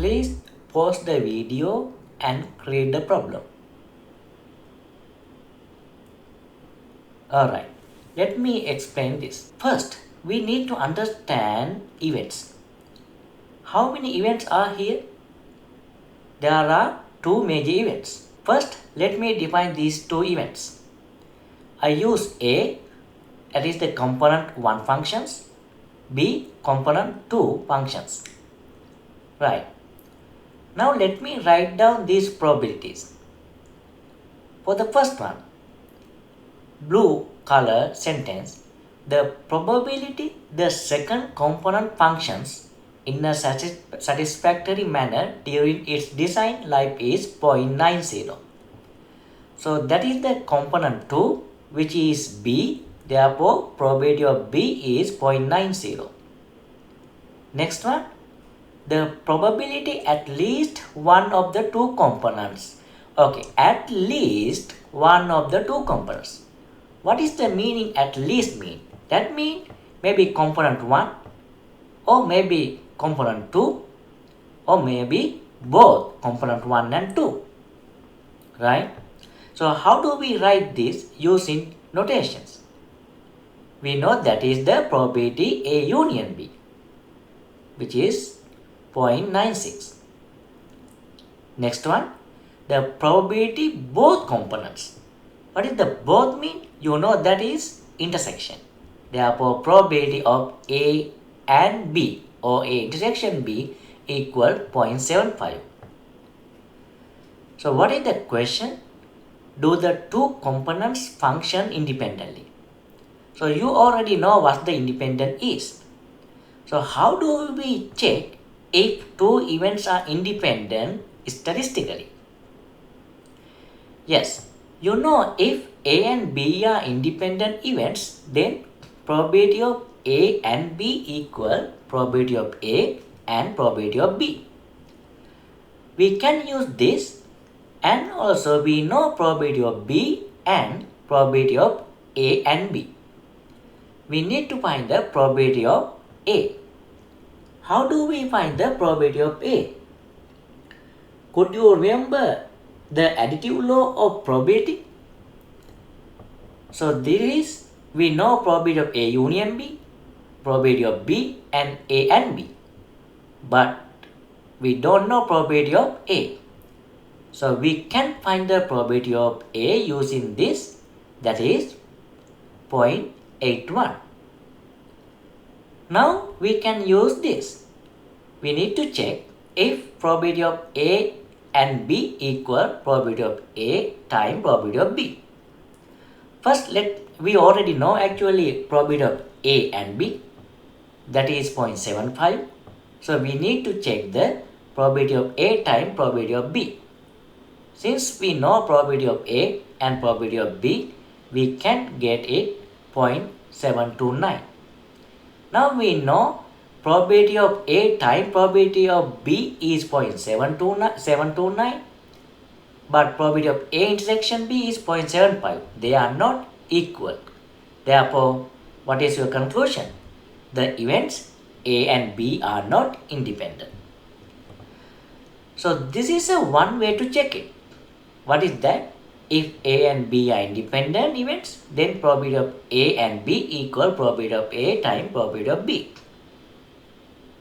Please pause the video and read the problem. Alright, let me explain this. First, we need to understand events. How many events are here? There are two major events. First, let me define these two events. I use A, that is the component 1 functions, B, component 2 functions. Right. Now let me write down these probabilities. For the first one, blue color sentence, the probability the second component functions in a satisfactory manner during its design life is 0.90. So that is the component 2, which is B, therefore probability of B is 0.90. Next one, the probability at least one of the two components. Okay, at least one of the two components. What is the meaning at least mean? That means maybe component 1 or maybe component 2 or maybe both component 1 and 2. Right? So how do we write this using notations? We know that is the probability A union B, which is 0.96. Next one, the probability both components. What is the both mean? You know that is intersection. Therefore, probability of A and B or A intersection B equal 0.75. So what is the question? Do the two components function independently? So you already know what the independent is. So how do we check if two events are independent statistically? Yes, you know if A and B are independent events, then probability of A and B equal probability of A and probability of B. We can use this, and also we know probability of B and probability of A and B. We need to find the probability of A. How do we find the probability of A? Could you remember the additive law of probability? So this is, we know probability of A union B, probability of B and A and B. But we don't know probability of A. So we can find the probability of A using this, that is 0.81. Now we can use this. We need to check if probability of A and B equal probability of A times probability of B. First, we already know actually probability of A and B, that is 0.75. So we need to check the probability of A times probability of B. Since we know probability of A and probability of B, we can get it 0.729. Now we know probability of A times probability of B is 0.729, but probability of A intersection B is 0.75. They are not equal. Therefore, what is your conclusion? The events A and B are not independent. So this is one way to check it. What is that? If A and B are independent events, then probability of A and B equal probability of A times probability of B.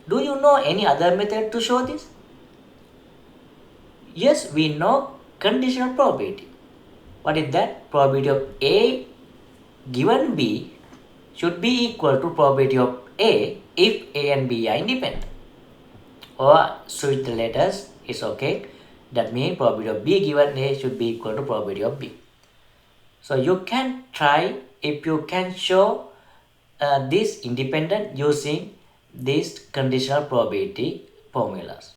Do you know any other method to show this? Yes, we know conditional probability. What is that? Probability of A given B should be equal to probability of A if A and B are independent. Or switch the letters, it's okay. That means probability of B given A should be equal to probability of B. So you can try if you can show this independent using these conditional probability formulas.